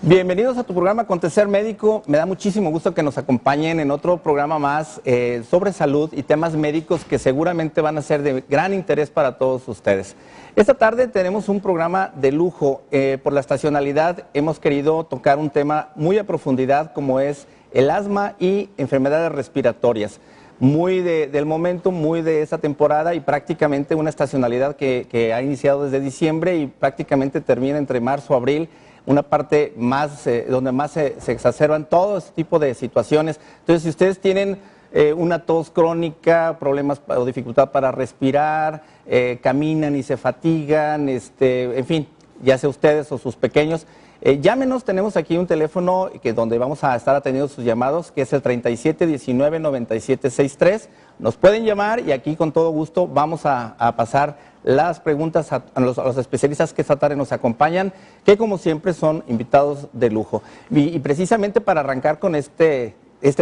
Bienvenidos a tu programa Acontecer Médico. Me da muchísimo gusto que nos acompañen en otro programa más sobre salud y temas médicos que seguramente van a ser de gran interés para todos ustedes. Esta tarde tenemos un programa de lujo. Por la estacionalidad hemos querido tocar un tema muy a profundidad como es el asma y enfermedades respiratorias. Muy del momento, muy de esta temporada y prácticamente una estacionalidad que ha iniciado desde diciembre y prácticamente termina entre marzo y abril. Una parte más donde más se exacerban todo este tipo de situaciones. Entonces, si ustedes tienen una tos crónica, problemas o dificultad para respirar, caminan y se fatigan, en fin, ya sea ustedes o sus pequeños, llámenos. Tenemos aquí un teléfono donde vamos a estar atendiendo sus llamados, que es el 3719-9763. Nos pueden llamar y aquí con todo gusto vamos a pasar las preguntas a los especialistas que esta tarde nos acompañan, que como siempre son invitados de lujo. Y precisamente para arrancar con este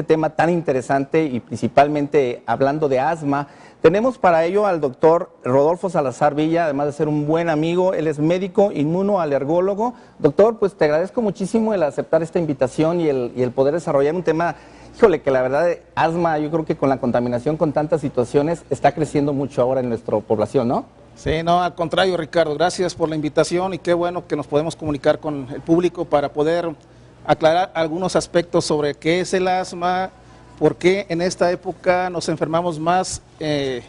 tema tan interesante y principalmente hablando de asma, tenemos para ello al doctor Rodolfo Salazar Villa, además de ser un buen amigo. Él es médico inmunoalergólogo. Doctor, pues te agradezco muchísimo el aceptar esta invitación y el poder desarrollar un tema. Híjole, que la verdad, asma, yo creo que con la contaminación, con tantas situaciones, está creciendo mucho ahora en nuestra población, ¿no? Sí, no, al contrario, Ricardo, gracias por la invitación y qué bueno que nos podemos comunicar con el público para poder aclarar algunos aspectos sobre qué es el asma, por qué en esta época nos enfermamos más de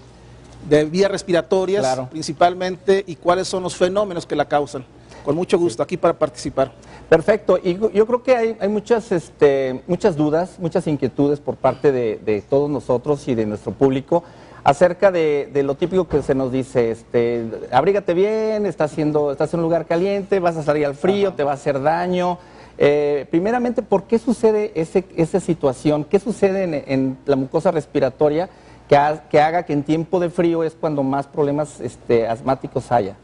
vías respiratorias, claro, principalmente, y cuáles son los fenómenos que la causan. Con mucho gusto, aquí para participar. Perfecto, y yo creo que hay muchas dudas, muchas inquietudes por parte de todos nosotros y de nuestro público acerca de lo típico que se nos dice, abrígate bien, estás en un lugar caliente, vas a salir al frío, te va a hacer daño. Primeramente, ¿por qué sucede esa situación? ¿Qué sucede en la mucosa respiratoria que haga que en tiempo de frío es cuando más problemas asmáticos haya?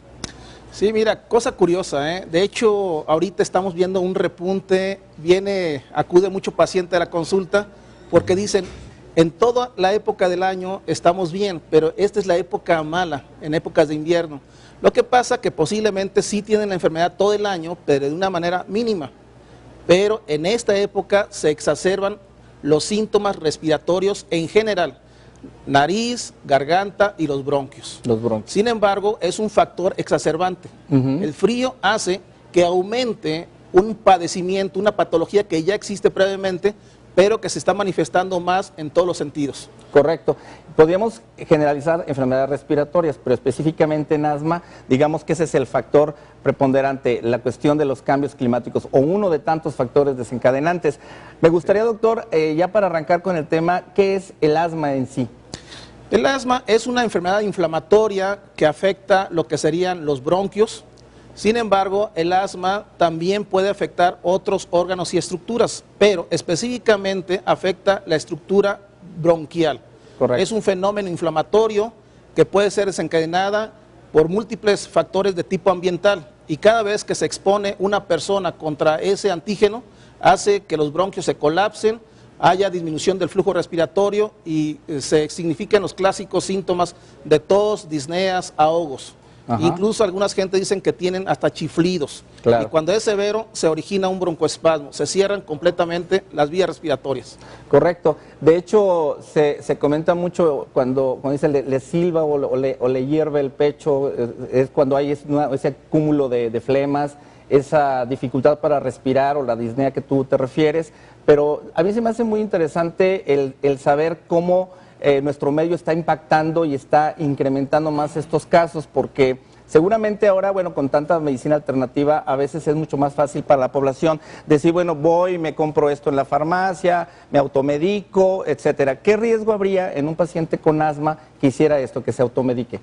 Sí, mira, cosa curiosa, de hecho, ahorita estamos viendo un repunte, acude mucho paciente a la consulta porque dicen, en toda la época del año estamos bien, pero esta es la época mala, en épocas de invierno. Lo que pasa que posiblemente sí tienen la enfermedad todo el año, pero de una manera mínima. Pero en esta época se exacerban los síntomas respiratorios en general, nariz, garganta y los bronquios. Sin embargo, es un factor exacerbante. El frío hace que aumente un padecimiento, una patología que ya existe previamente, pero que se está manifestando más en todos los sentidos. Correcto. Podríamos generalizar enfermedades respiratorias, pero específicamente en asma, digamos que ese es el factor preponderante, la cuestión de los cambios climáticos o uno de tantos factores desencadenantes. Me gustaría, doctor, ya para arrancar con el tema, ¿qué es el asma en sí? El asma es una enfermedad inflamatoria que afecta lo que serían los bronquios. Sin embargo, el asma también puede afectar otros órganos y estructuras, pero específicamente afecta la estructura bronquial. Correcto. Es un fenómeno inflamatorio que puede ser desencadenada por múltiples factores de tipo ambiental y cada vez que se expone una persona contra ese antígeno hace que los bronquios se colapsen, haya disminución del flujo respiratorio y se significan los clásicos síntomas de tos, disneas, ahogos. Ajá. Incluso algunas gente dicen que tienen hasta chiflidos. Claro. Y cuando es severo se origina un broncoespasmo, se cierran completamente las vías respiratorias. Correcto. De hecho, se comenta mucho cuando dice le silba o le hierve el pecho, es cuando hay ese acúmulo de flemas, esa dificultad para respirar o la disnea que tú te refieres. Pero a mí se me hace muy interesante el saber cómo nuestro medio está impactando y está incrementando más estos casos, porque seguramente ahora, bueno, con tanta medicina alternativa, a veces es mucho más fácil para la población decir, bueno, voy, me compro esto en la farmacia, me automedico, etcétera. ¿Qué riesgo habría en un paciente con asma que hiciera esto, que se automedique?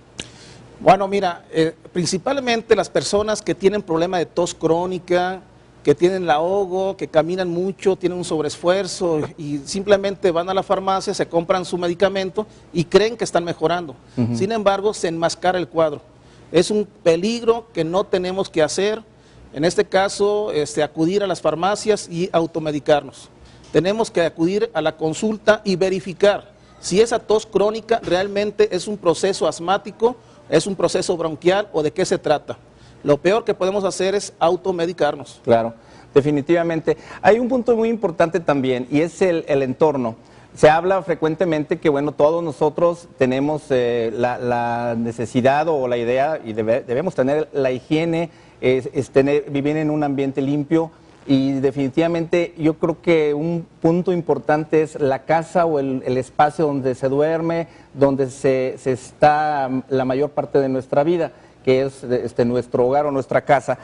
Bueno, mira, principalmente las personas que tienen problema de tos crónica, que tienen el ahogo, que caminan mucho, tienen un sobreesfuerzo y simplemente van a la farmacia, se compran su medicamento y creen que están mejorando. Sin embargo, se enmascara el cuadro. Es un peligro que no tenemos que hacer, en este caso, acudir a las farmacias y automedicarnos. Tenemos que acudir a la consulta y verificar si esa tos crónica realmente es un proceso asmático, es un proceso bronquial o de qué se trata. Lo peor que podemos hacer es automedicarnos. Claro. definitivamente. Hay un punto muy importante también y es el entorno. Se habla frecuentemente que, bueno, todos nosotros tenemos la necesidad o la idea y debemos tener la higiene, vivir en un ambiente limpio. Y definitivamente yo creo que un punto importante es la casa o el espacio donde se duerme, donde se está la mayor parte de nuestra vida, que es nuestro hogar o nuestra casa.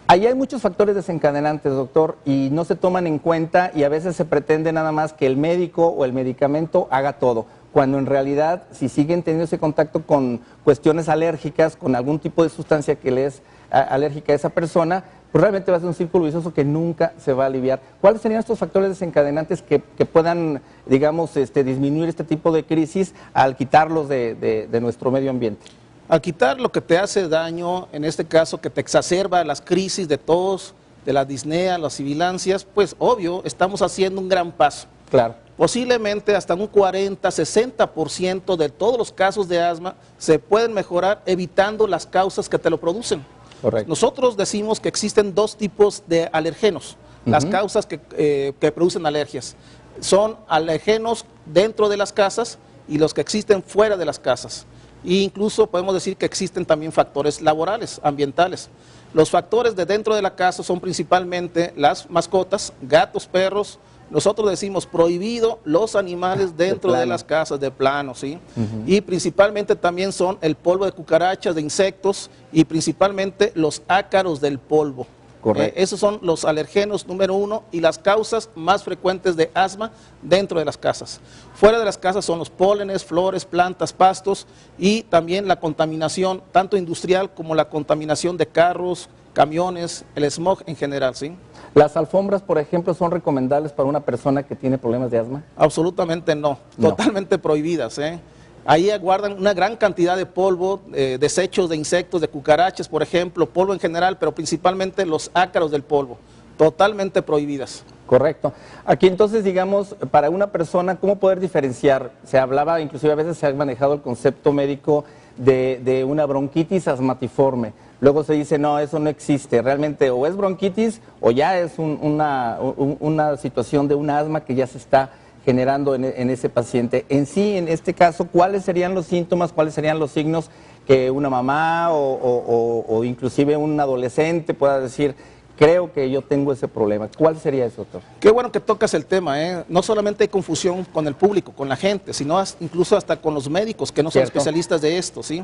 Ahí hay muchos factores desencadenantes, doctor, y no se toman en cuenta y a veces se pretende nada más que el médico o el medicamento haga todo, cuando en realidad si siguen teniendo ese contacto con cuestiones alérgicas, con algún tipo de sustancia que le es alérgica a esa persona, pues realmente va a ser un círculo vicioso que nunca se va a aliviar. ¿Cuáles serían estos factores desencadenantes que puedan, digamos, disminuir este tipo de crisis al quitarlos de nuestro medio ambiente? Al quitar lo que te hace daño, en este caso que te exacerba las crisis de tos, de la disnea, las sibilancias, pues obvio, estamos haciendo un gran paso. Claro. Posiblemente hasta un 40, 60% de todos los casos de asma se pueden mejorar evitando las causas que te lo producen. Correcto. Nosotros decimos que existen dos tipos de alergenos, las causas que producen alergias. Son alergenos dentro de las casas y los que existen fuera de las casas. E incluso podemos decir que existen también factores laborales, ambientales. Los factores de dentro de la casa son principalmente las mascotas, gatos, perros. Nosotros decimos prohibido los animales dentro de las casas, de plano, ¿sí? Y principalmente también son el polvo de cucarachas, de insectos y principalmente los ácaros del polvo. Correcto. Esos son los alergenos número 1 y las causas más frecuentes de asma dentro de las casas. Fuera de las casas son los pólenes, flores, plantas, pastos y también la contaminación, tanto industrial como la contaminación de carros, camiones, el smog en general, ¿sí? ¿Las alfombras, por ejemplo, son recomendables para una persona que tiene problemas de asma? Absolutamente no, totalmente prohibidas, ¿eh? Ahí guardan una gran cantidad de polvo, desechos de insectos, de cucarachas, por ejemplo, polvo en general, pero principalmente los ácaros del polvo, totalmente prohibidas. Correcto. Aquí entonces, digamos, para una persona, ¿cómo poder diferenciar? Se hablaba, inclusive a veces se ha manejado el concepto médico de una bronquitis asmatiforme. Luego se dice, no, eso no existe. Realmente o es bronquitis o ya es una situación de un asma que ya se está generando en ese paciente. En sí, en este caso, ¿cuáles serían los síntomas, cuáles serían los signos que una mamá o inclusive un adolescente pueda decir, creo que yo tengo ese problema? ¿Cuál sería eso, doctor? Qué bueno que tocas el tema, ¿eh? No solamente hay confusión con el público, con la gente, sino incluso hasta con los médicos que no son especialistas de esto, ¿sí?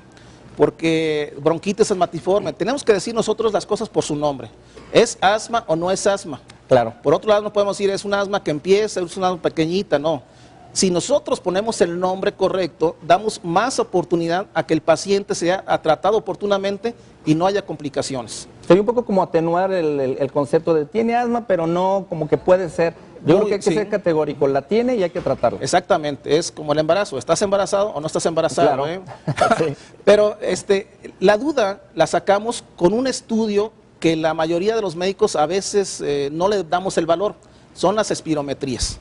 Porque bronquitis asmatiforme, tenemos que decir nosotros las cosas por su nombre. ¿Es asma o no es asma? Claro. Por otro lado, no podemos decir es un asma que empieza, es una asma pequeñita, no. Si nosotros ponemos el nombre correcto, damos más oportunidad a que el paciente sea tratado oportunamente y no haya complicaciones. Sería un poco como atenuar el concepto de tiene asma, pero no como que puede ser. Yo creo que hay que ser categórico, la tiene y hay que tratarla. Exactamente, es como el embarazo, ¿estás embarazado o no estás embarazado? Claro. Sí. Pero la duda la sacamos con un estudio que la mayoría de los médicos a veces no le damos el valor, son las espirometrías.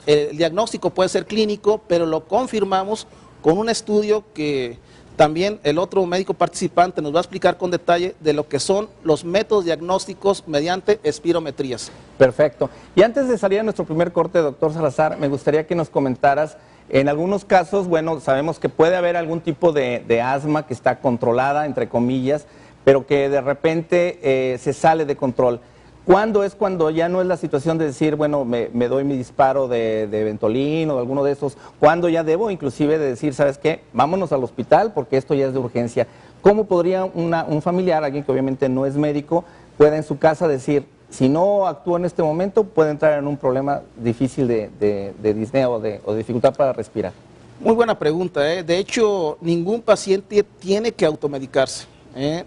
El diagnóstico puede ser clínico, pero lo confirmamos con un estudio que también el otro médico participante nos va a explicar con detalle de lo que son los métodos diagnósticos mediante espirometrías. Perfecto. Y antes de salir a nuestro primer corte, doctor Salazar, me gustaría que nos comentaras, en algunos casos, bueno, sabemos que puede haber algún tipo de asma que está controlada, entre comillas, pero que de repente se sale de control. ¿Cuándo es cuando ya no es la situación de decir, bueno, me doy mi disparo de Ventolin o de alguno de esos? ¿Cuándo ya debo inclusive de decir, ¿sabes qué? Vámonos al hospital porque esto ya es de urgencia? ¿Cómo podría un familiar, alguien que obviamente no es médico, pueda en su casa decir, si no actúa en este momento, puede entrar en un problema difícil de disnea o de dificultad para respirar? Muy buena pregunta, ¿eh? De hecho, ningún paciente tiene que automedicarse.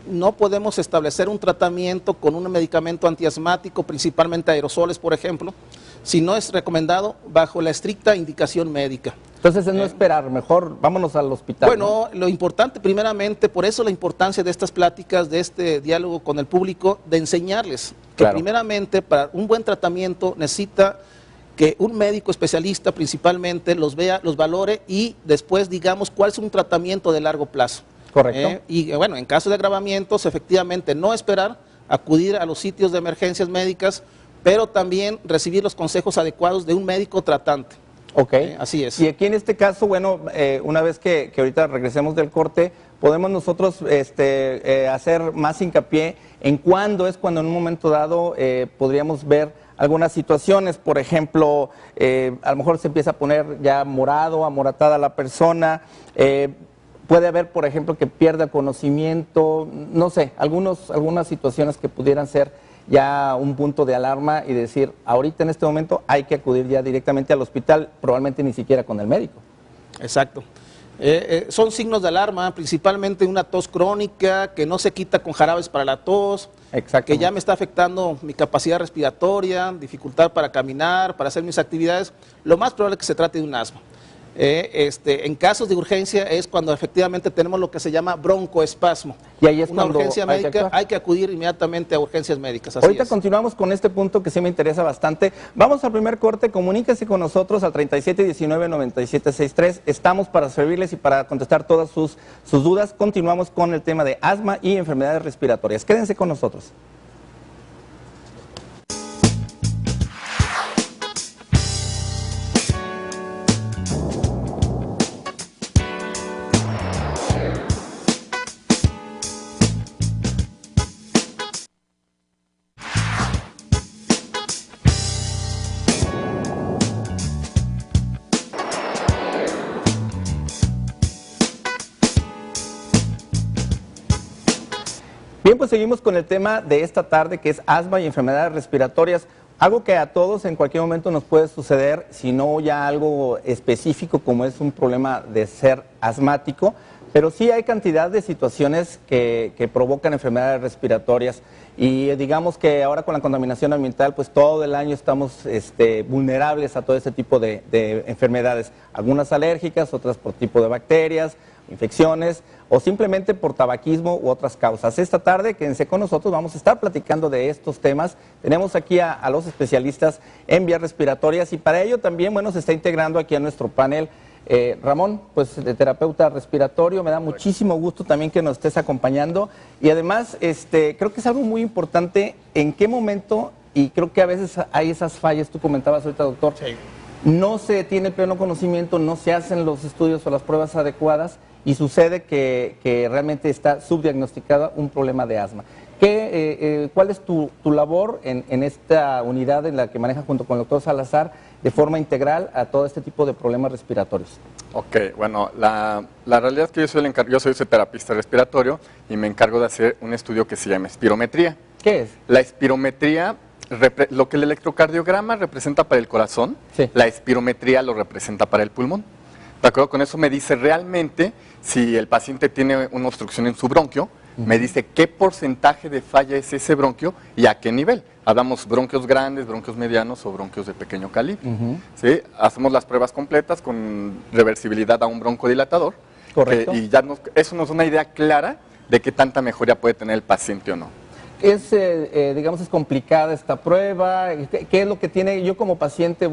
No podemos establecer un tratamiento con un medicamento antiasmático, principalmente aerosoles, por ejemplo, si no es recomendado bajo la estricta indicación médica. Entonces es no esperar, mejor vámonos al hospital. Bueno, ¿no? Lo importante primeramente, por eso la importancia de estas pláticas, de este diálogo con el público, de enseñarles que primeramente para un buen tratamiento necesita que un médico especialista principalmente los vea, los valore y después digamos cuál es un tratamiento de largo plazo. Correcto. Y bueno, en caso de agravamientos, efectivamente no esperar acudir a los sitios de emergencias médicas, pero también recibir los consejos adecuados de un médico tratante. Ok, así es. Y aquí en este caso, bueno, una vez que ahorita regresemos del corte, podemos nosotros hacer más hincapié en cuándo es cuando en un momento dado podríamos ver algunas situaciones, por ejemplo, a lo mejor se empieza a poner ya morado, amoratada la persona, puede haber, por ejemplo, que pierda conocimiento, no sé, algunas situaciones que pudieran ser ya un punto de alarma y decir, ahorita en este momento hay que acudir ya directamente al hospital, probablemente ni siquiera con el médico. Exacto. Son signos de alarma, principalmente una tos crónica que no se quita con jarabes para la tos, que ya me está afectando mi capacidad respiratoria, dificultad para caminar, para hacer mis actividades. Lo más probable es que se trate de un asma. En casos de urgencia es cuando efectivamente tenemos lo que se llama broncoespasmo. Y ahí es una urgencia médica, hay que acudir inmediatamente a urgencias médicas. Así Ahorita es. Continuamos con este punto que sí me interesa bastante. Vamos al primer corte, comuníquese con nosotros al 3719-9763. Estamos para servirles y para contestar todas sus dudas. Continuamos con el tema de asma y enfermedades respiratorias. Quédense con nosotros. Bien, pues seguimos con el tema de esta tarde, que es asma y enfermedades respiratorias. Algo que a todos en cualquier momento nos puede suceder, si no ya algo específico como es un problema de ser asmático, pero sí hay cantidad de situaciones que provocan enfermedades respiratorias. Y digamos que ahora con la contaminación ambiental, pues todo el año estamos vulnerables a todo este tipo de enfermedades. Algunas alérgicas, otras por tipo de bacterias, infecciones o simplemente por tabaquismo u otras causas. Esta tarde, quédense con nosotros, vamos a estar platicando de estos temas. Tenemos aquí a los especialistas en vías respiratorias y para ello también, bueno, se está integrando aquí a nuestro panel Ramón, pues de terapeuta respiratorio. Me da muchísimo gusto también que nos estés acompañando y además creo que es algo muy importante en qué momento, y creo que a veces hay esas fallas, tú comentabas ahorita, doctor, sí. No se tiene pleno conocimiento, no se hacen los estudios o las pruebas adecuadas y sucede que realmente está subdiagnosticado un problema de asma. ¿Cuál es tu labor en esta unidad en la que manejas junto con el doctor Salazar de forma integral a todo este tipo de problemas respiratorios? Ok, bueno, la realidad es que yo soy terapista respiratorio y me encargo de hacer un estudio que se llama espirometría. ¿Qué es? La espirometría, lo que el electrocardiograma representa para el corazón, sí. La espirometría lo representa para el pulmón. De acuerdo con eso me dice realmente si el paciente tiene una obstrucción en su bronquio, me dice qué porcentaje de falla es ese bronquio y a qué nivel. Hablamos bronquios grandes, bronquios medianos o bronquios de pequeño calibre. ¿Sí? Hacemos las pruebas completas con reversibilidad a un broncodilatador. Correcto. Y ya eso nos da una idea clara de qué tanta mejoría puede tener el paciente o no. Digamos, es complicada esta prueba. ¿Qué es lo que tiene? Yo como paciente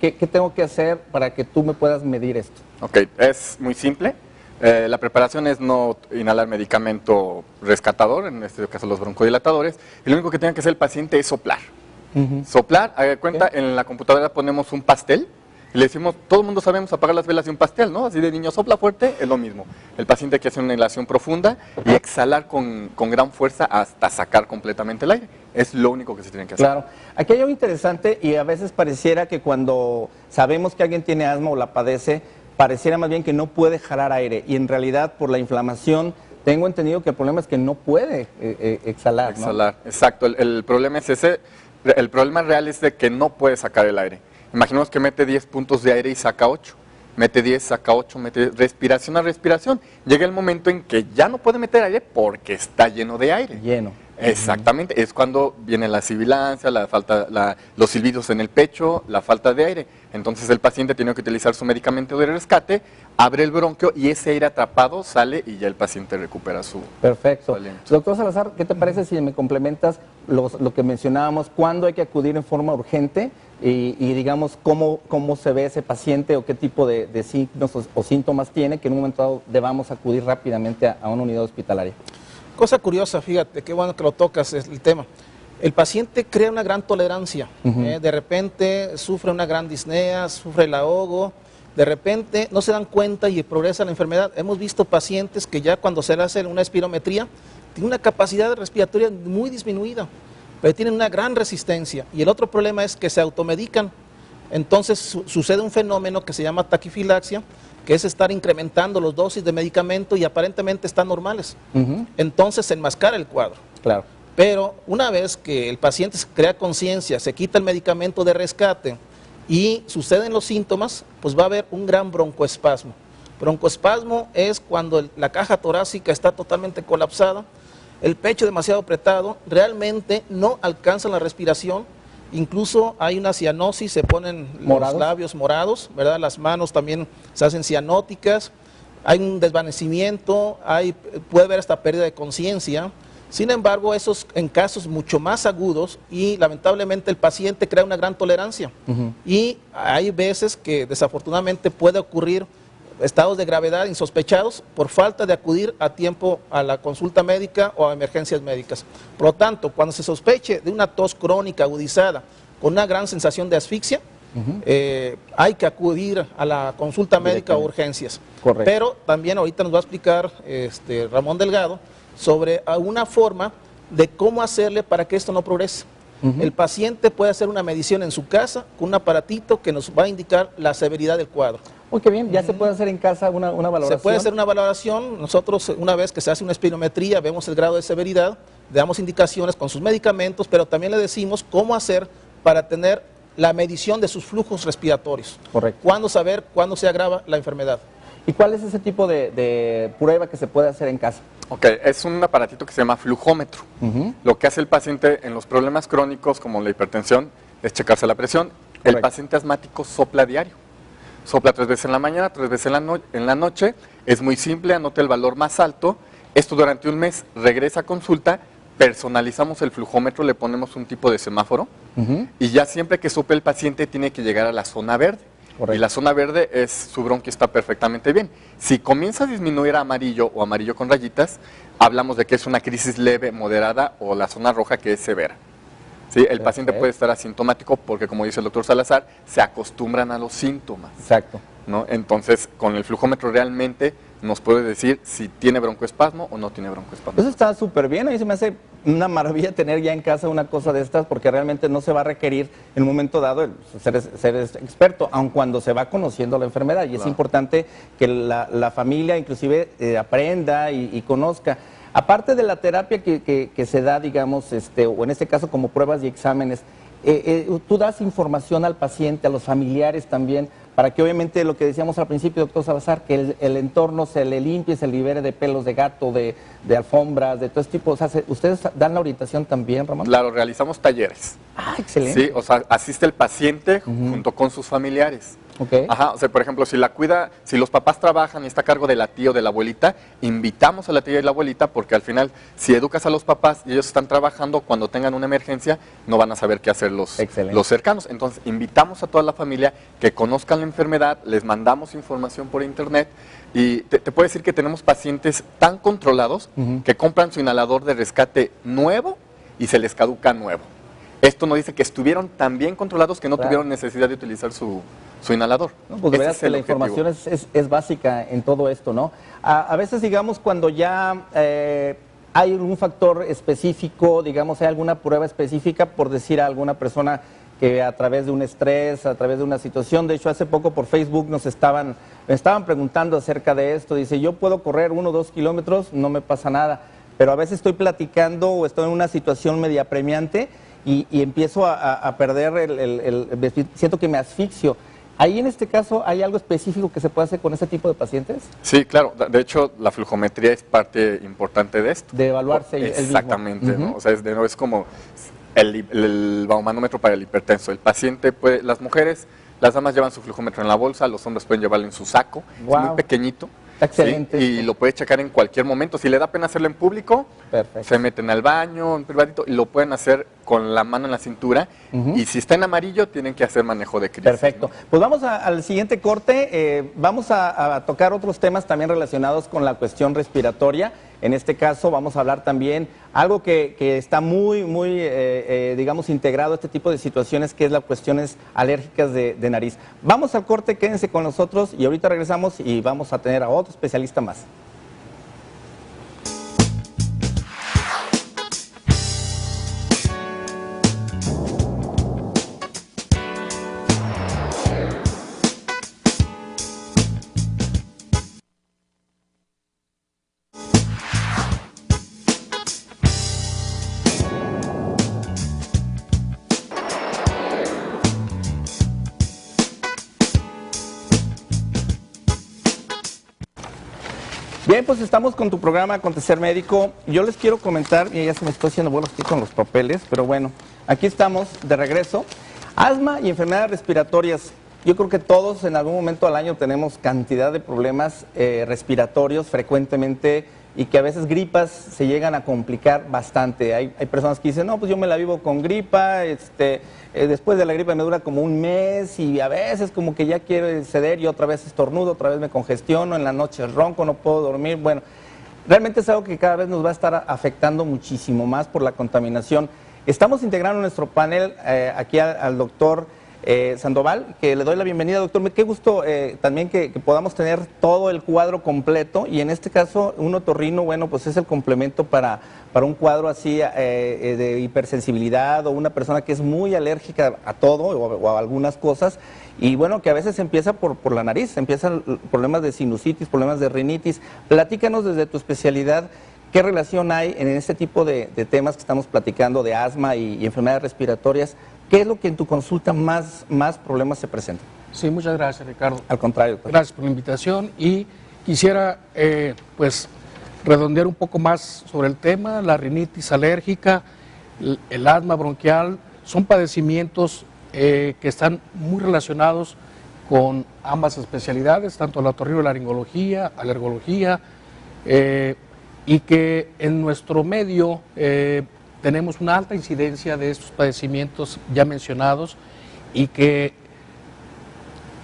¿qué tengo que hacer para que tú me puedas medir esto? Ok, es muy simple. La preparación es no inhalar medicamento rescatador, en este caso los broncodilatadores, y lo único que tiene que hacer el paciente es soplar. Soplar, haga de cuenta, en la computadora ponemos un pastel y le decimos, todo el mundo sabemos apagar las velas de un pastel, ¿no? Así de niño sopla fuerte, es lo mismo. El paciente hay que hacer una inhalación profunda y exhalar con gran fuerza hasta sacar completamente el aire. Es lo único que se tiene que hacer. Claro. Aquí hay algo interesante y a veces pareciera que cuando sabemos que alguien tiene asma o la padece, pareciera más bien que no puede jalar aire y en realidad por la inflamación tengo entendido que el problema es que no puede exhalar. Exhalar, ¿no? Exacto. El problema es ese. El problema real es de que no puede sacar el aire. Imaginemos que mete 10 puntos de aire y saca 8. Mete 10, saca 8, mete respiración a respiración. Llega el momento en que ya no puede meter aire porque está lleno de aire. Lleno. Exactamente, es cuando viene la sibilancia, los silbidos en el pecho, la falta de aire. Entonces el paciente tiene que utilizar su medicamento de rescate, abre el bronquio y ese aire atrapado sale y ya el paciente recupera su Perfecto. aliento. Doctor Salazar, ¿qué te parece si me complementas lo que mencionábamos? ¿Cuándo hay que acudir en forma urgente y digamos cómo se ve ese paciente o qué tipo de signos o síntomas tiene que en un momento dado debamos acudir rápidamente a una unidad hospitalaria? Cosa curiosa, fíjate, qué bueno que lo tocas, es el tema. El paciente crea una gran tolerancia, de repente sufre una gran disnea, sufre el ahogo, de repente no se dan cuenta y progresa la enfermedad. Hemos visto pacientes que ya cuando se le hace una espirometría, tienen una capacidad respiratoria muy disminuida, pero tienen una gran resistencia. Y el otro problema es que se automedican. Entonces sucede un fenómeno que se llama taquifilaxia, que es estar incrementando los dosis de medicamento y aparentemente están normales. Entonces se enmascara el cuadro. Claro. Pero una vez que el paciente crea conciencia, se quita el medicamento de rescate y suceden los síntomas, pues va a haber un gran broncoespasmo. Broncoespasmo es cuando la caja torácica está totalmente colapsada, el pecho demasiado apretado, realmente no alcanza la respiración, incluso hay una cianosis, se ponen los labios morados, ¿verdad? Las manos también se hacen cianóticas, hay un desvanecimiento, puede haber hasta pérdida de conciencia. Sin embargo, esos en casos mucho más agudos y lamentablemente el paciente crea una gran tolerancia. Y hay veces que desafortunadamente puede ocurrir estados de gravedad insospechados por falta de acudir a tiempo a la consulta médica o a emergencias médicas. Por lo tanto, cuando se sospeche de una tos crónica agudizada con una gran sensación de asfixia, hay que acudir a la consulta médica o urgencias. Correcto. Pero también ahorita nos va a explicar Ramón Delgado sobre alguna forma de cómo hacerle para que esto no progrese. El paciente puede hacer una medición en su casa con un aparatito que nos va a indicar la severidad del cuadro. Uy, qué bien, ya se puede hacer en casa una valoración. Se puede hacer una valoración, nosotros una vez que se hace una espirometría vemos el grado de severidad, le damos indicaciones con sus medicamentos, pero también le decimos cómo hacer para tener la medición de sus flujos respiratorios. Correcto. Cuándo saber cuándo se agrava la enfermedad. ¿Y cuál es ese tipo de prueba que se puede hacer en casa? Ok, es un aparatito que se llama flujómetro. Lo que hace el paciente en los problemas crónicos como la hipertensión es checarse la presión. Correcto. El paciente asmático sopla diario. Sopla 3 veces en la mañana, 3 veces en la noche. Es muy simple, anote el valor más alto. Esto durante un mes, regresa a consulta, personalizamos el flujómetro, le ponemos un tipo de semáforo y ya siempre que sople el paciente tiene que llegar a la zona verde. Correcto. Y la zona verde su bronquio está perfectamente bien. Si comienza a disminuir a amarillo o amarillo con rayitas, hablamos de que es una crisis leve, moderada o la zona roja que es severa. ¿Sí? El paciente puede estar asintomático porque, como dice el doctor Salazar, se acostumbran a los síntomas. Exacto. ¿No? Entonces, con el flujómetro realmente nos puede decir si tiene broncoespasmo o no tiene broncoespasmo. Eso está súper bien, a mí se me hace una maravilla tener ya en casa una cosa de estas porque realmente no se va a requerir en un momento dado ser experto, aun cuando se va conociendo la enfermedad. Y es importante que la familia inclusive aprenda y conozca. Aparte de la terapia que se da, digamos, o en este caso como pruebas y exámenes, tú das información al paciente, a los familiares también, para que obviamente lo que decíamos al principio, doctor Salazar, que el entorno se le limpie, se libere de pelos de gato, de alfombras, de todo este tipo. O sea, ¿ustedes dan la orientación también, Ramón? Claro, realizamos talleres. Ah, excelente. Sí, o sea, asiste el paciente junto con sus familiares. Okay. Ajá, o sea, por ejemplo, si los papás trabajan y está a cargo de la tía o de la abuelita, invitamos a la tía y la abuelita porque al final, si educas a los papás y ellos están trabajando, cuando tengan una emergencia, no van a saber qué hacer los cercanos. Entonces, invitamos a toda la familia que conozcan la enfermedad, les mandamos información por internet y te puedo decir que tenemos pacientes tan controlados que compran su inhalador de rescate nuevo y se les caduca nuevo. Esto nos dice que estuvieron tan bien controlados que no tuvieron necesidad de utilizar su inhalador. No, pues de verdad que la información es básica en todo esto, ¿no? A veces, digamos, cuando ya hay un factor específico, digamos, hay alguna prueba específica, por decir a alguna persona que a través de un estrés, a través de una situación, de hecho hace poco por Facebook me estaban preguntando acerca de esto, dice, yo puedo correr 1 o 2 kilómetros, no me pasa nada, pero a veces estoy platicando o estoy en una situación media apremiante y empiezo a perder siento que me asfixio. ¿Ahí en este caso hay algo específico que se puede hacer con ese tipo de pacientes? Sí, claro. De hecho, la flujometría es parte importante de esto. De evaluarse el mismo. Exactamente, ¿no? O sea, es como el baumanómetro para el hipertenso. El paciente puede, las mujeres, las damas llevan su flujómetro en la bolsa, los hombres pueden llevarlo en su saco. Wow. Es muy pequeñito. Excelente. ¿Sí? Y lo puede checar en cualquier momento. Si le da pena hacerlo en público, se meten al baño, en privadito, y lo pueden hacer con la mano en la cintura, y si está en amarillo tienen que hacer manejo de crisis. Perfecto. Pues vamos al siguiente corte. Vamos a tocar otros temas también relacionados con la cuestión respiratoria. En este caso vamos a hablar también algo que está muy, digamos, integrado a este tipo de situaciones, que es las cuestiones alérgicas de nariz. Vamos al corte, quédense con nosotros y ahorita regresamos y vamos a tener a otro especialista más. Bien, pues estamos con tu programa Acontecer Médico. Yo les quiero comentar, y ya se me está haciendo bolas aquí con los papeles, pero bueno, aquí estamos de regreso. Asma y enfermedades respiratorias. Yo creo que todos en algún momento al año tenemos cantidad de problemas respiratorios frecuentemente, y que a veces gripas se llegan a complicar bastante. Hay personas que dicen, no, pues yo me la vivo con gripa, después de la gripa me dura como un mes y a veces como que ya quiero ceder y otra vez estornudo, otra vez me congestiono, en la noche ronco, no puedo dormir. Bueno, realmente es algo que cada vez nos va a estar afectando muchísimo más por la contaminación. Estamos integrando en nuestro panel aquí al doctor Sandoval, que le doy la bienvenida, doctor. Qué gusto también que podamos tener todo el cuadro completo, y en este caso un otorrino, bueno, pues es el complemento para un cuadro así de hipersensibilidad, o una persona que es muy alérgica a todo o a algunas cosas, y bueno, que a veces empieza por la nariz, empiezan problemas de sinusitis, problemas de rinitis. Platícanos desde tu especialidad, ¿qué relación hay en este tipo de temas que estamos platicando de asma y enfermedades respiratorias? ¿Qué es lo que en tu consulta más problemas se presentan? Sí, muchas gracias, Ricardo. Al contrario. Pues. Gracias por la invitación, y quisiera pues redondear un poco más sobre el tema. La rinitis alérgica, el asma bronquial, son padecimientos que están muy relacionados con ambas especialidades, tanto la otorrinolaringología, alergología, y que en nuestro medio tenemos una alta incidencia de estos padecimientos ya mencionados, y que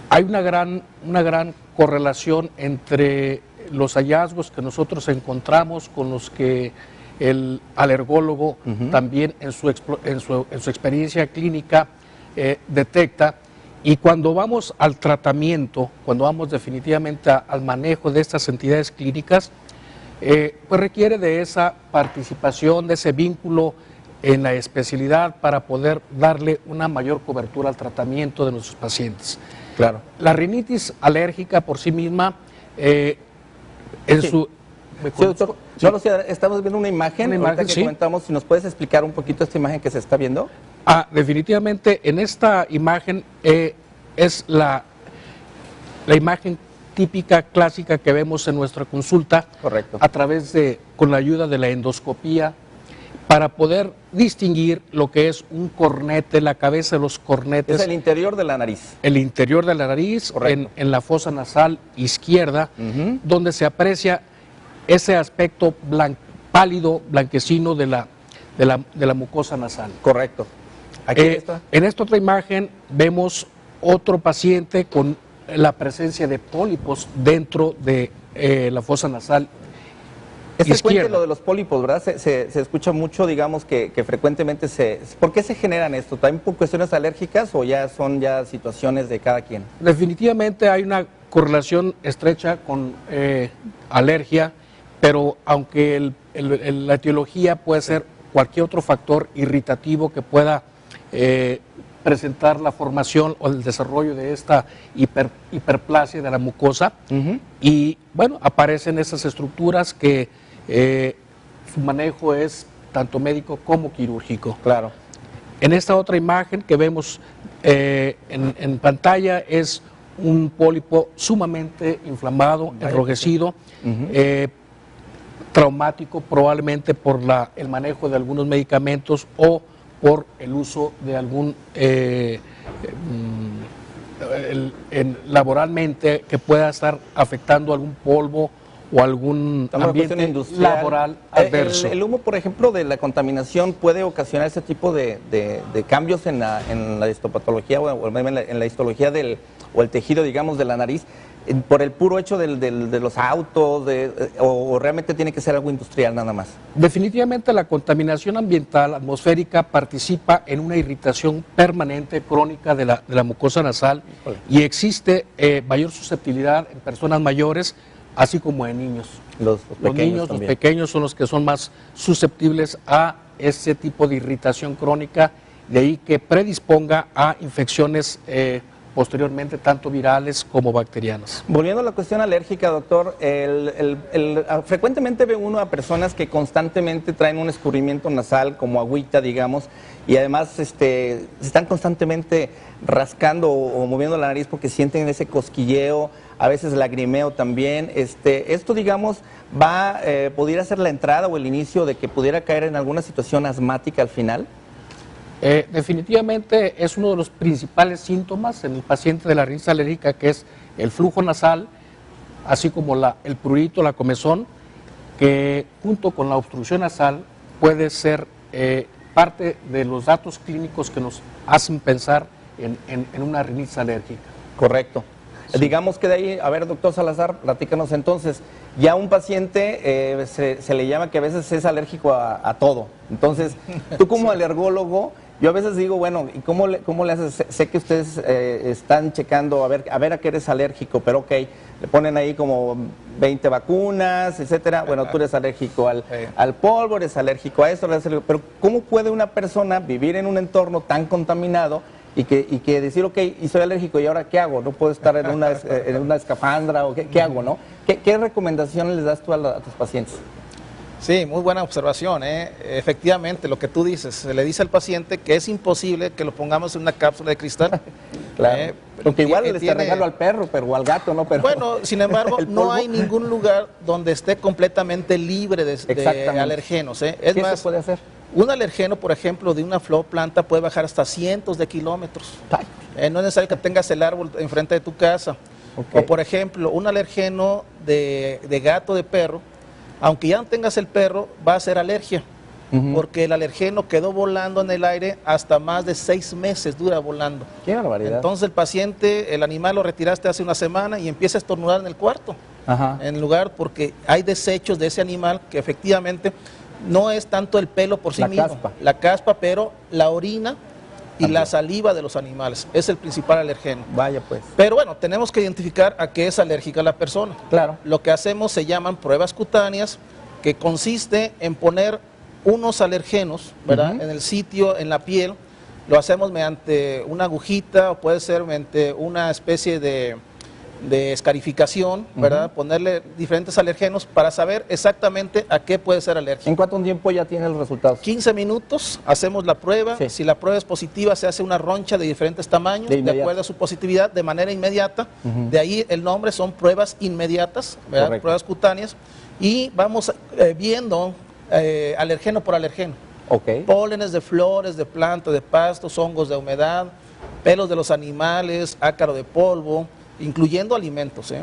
hay una gran correlación entre los hallazgos que nosotros encontramos con los que el alergólogo también en su experiencia clínica detecta. Y cuando vamos al tratamiento, cuando vamos definitivamente al manejo de estas entidades clínicas, pues requiere de esa participación, de ese vínculo en la especialidad para poder darle una mayor cobertura al tratamiento de nuestros pacientes. Claro. La rinitis alérgica por sí misma, doctor. Sí. No, estamos viendo una imagen que sí. comentamos. Si nos puedes explicar un poquito esta imagen que se está viendo. Definitivamente en esta imagen es la imagen típica, clásica, que vemos en nuestra consulta. Correcto. A través con la ayuda de la endoscopía, para poder distinguir lo que es un cornete, la cabeza de los cornetes. Es el interior de la nariz. El interior de la nariz, en la fosa nasal izquierda, donde se aprecia ese aspecto pálido, blanquecino de la mucosa nasal. Correcto. Aquí está. En esta otra imagen vemos otro paciente con la presencia de pólipos dentro de la fosa nasal izquierda. Es frecuente lo de los pólipos, ¿verdad? Se escucha mucho, digamos, que frecuentemente ¿Por qué se generan esto? ¿También por cuestiones alérgicas o ya son situaciones de cada quien? Definitivamente hay una correlación estrecha con alergia, pero aunque la etiología puede ser cualquier otro factor irritativo que pueda presentar la formación o el desarrollo de esta hiperplasia de la mucosa, y bueno, aparecen esas estructuras que su manejo es tanto médico como quirúrgico. Claro. En esta otra imagen que vemos en pantalla es un pólipo sumamente inflamado, enrojecido, traumático, probablemente por el manejo de algunos medicamentos o por el uso de algún laboralmente que pueda estar afectando algún polvo o algún Estamos en cuestión ambiente industrial. laboral adverso. El humo, por ejemplo, de la contaminación puede ocasionar ese tipo de cambios en la histopatología o en la histología o el tejido, digamos, de la nariz, por el puro hecho de los autos, o realmente tiene que ser algo industrial nada más. Definitivamente la contaminación ambiental atmosférica participa en una irritación permanente, crónica de la mucosa nasal, y existe mayor susceptibilidad en personas mayores, así como en niños. Los pequeños son los que son más susceptibles a ese tipo de irritación crónica, de ahí que predisponga a infecciones posteriormente tanto virales como bacterianas. Volviendo a la cuestión alérgica, doctor, frecuentemente ve uno a personas que constantemente traen un escurrimiento nasal como agüita, digamos, y además se están constantemente rascando o moviendo la nariz porque sienten ese cosquilleo, a veces lagrimeo también. Esto, digamos, ¿pudiera ser la entrada o el inicio de que pudiera caer en alguna situación asmática al final? Definitivamente es uno de los principales síntomas en el paciente de la rinitis alérgica, que es el flujo nasal, así como el prurito, la comezón, que junto con la obstrucción nasal puede ser parte de los datos clínicos que nos hacen pensar en una rinitis alérgica. Correcto. Sí. Digamos que de ahí, a ver, doctor Salazar, platícanos entonces, ya un paciente se le llama que a veces es alérgico a todo. Entonces, tú como alergólogo, yo a veces digo, bueno, ¿y cómo le haces? Sé que ustedes están checando a ver a qué eres alérgico, pero ok, le ponen ahí como 20 vacunas, etcétera. Bueno, tú eres alérgico al polvo, eres alérgico a esto, pero ¿cómo puede una persona vivir en un entorno tan contaminado y que decir, ok, y soy alérgico, ¿y ahora qué hago? No puedo estar en una escafandra, o ¿qué hago, no? ¿Qué recomendaciones les das tú a tus pacientes? Sí, muy buena observación. Efectivamente, lo que tú dices, se le dice al paciente que es imposible que lo pongamos en una cápsula de cristal. Claro. Porque igual le regalo al perro, o al gato, ¿no? Pero bueno, sin embargo, no hay ningún lugar donde esté completamente libre de alergenos. Es ¿Qué más, se puede hacer? Un alergeno, por ejemplo, de una flor planta puede bajar hasta cientos de kilómetros. No es necesario que tengas el árbol enfrente de tu casa. Okay. O, por ejemplo, un alergeno de gato, de perro, aunque ya no tengas el perro, va a ser alergia, porque el alergeno quedó volando en el aire hasta más de 6 meses, dura volando. ¡Qué barbaridad! Entonces el paciente, el animal lo retiraste hace una semana y empieza a estornudar en el cuarto, en lugar, porque hay desechos de ese animal que efectivamente no es tanto el pelo por sí mismo, la caspa, pero la orina y la saliva de los animales es el principal alergeno. Vaya pues. Pero bueno, tenemos que identificar a qué es alérgica la persona. Claro. Lo que hacemos se llaman pruebas cutáneas, que consiste en poner unos alergenos, ¿verdad? En el sitio, en la piel. Lo hacemos mediante una agujita o puede ser mediante una especie de escarificación, ¿verdad? Ponerle diferentes alergenos para saber exactamente a qué puede ser alérgico. ¿En cuánto tiempo ya tiene los resultados? 15 minutos, hacemos la prueba. Sí. Si la prueba es positiva, se hace una roncha de diferentes tamaños, de acuerdo a su positividad, de manera inmediata. De ahí el nombre, son pruebas inmediatas, ¿verdad? Correcto. Pruebas cutáneas. Y vamos viendo alergeno por alergeno. Okay. Pólenes de flores, de plantas, de pastos, hongos de humedad, pelos de los animales, ácaro de polvo, incluyendo alimentos.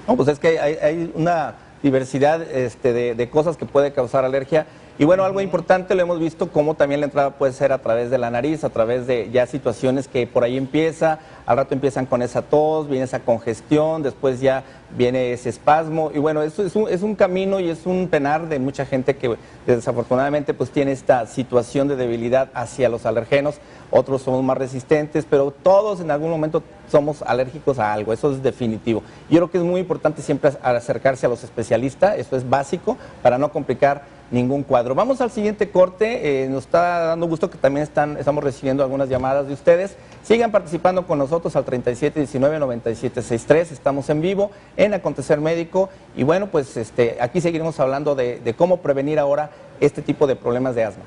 No, pues es que hay una diversidad de cosas que puede causar alergia. Y bueno, algo importante, lo hemos visto, como también la entrada puede ser a través de la nariz, a través de ya situaciones que por ahí empieza, al rato empiezan con esa tos, viene esa congestión, después ya viene ese espasmo. Y bueno, esto es un camino y es un penar de mucha gente que desafortunadamente pues tiene esta situación de debilidad hacia los alergenos. Otros somos más resistentes, pero todos en algún momento somos alérgicos a algo, eso es definitivo. Yo creo que es muy importante siempre acercarse a los especialistas, eso es básico para no complicar ningún cuadro. Vamos al siguiente corte, nos está dando gusto que también estamos recibiendo algunas llamadas de ustedes. Sigan participando con nosotros al 3719-9763, estamos en vivo en Acontecer Médico y bueno, pues aquí seguiremos hablando de cómo prevenir ahora este tipo de problemas de asma.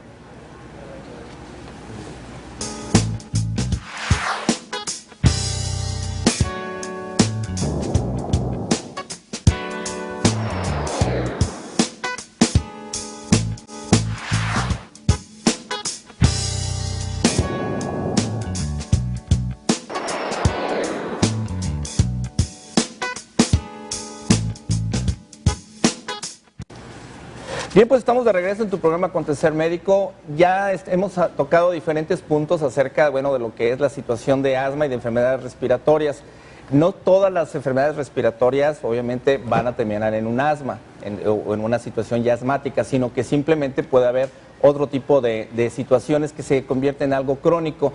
Bien, pues estamos de regreso en tu programa Acontecer Médico. Ya hemos tocado diferentes puntos acerca, bueno, de lo que es la situación de asma y de enfermedades respiratorias. No todas las enfermedades respiratorias obviamente van a terminar en un asma o en una situación ya asmática, sino que simplemente puede haber otro tipo de situaciones que se convierten en algo crónico.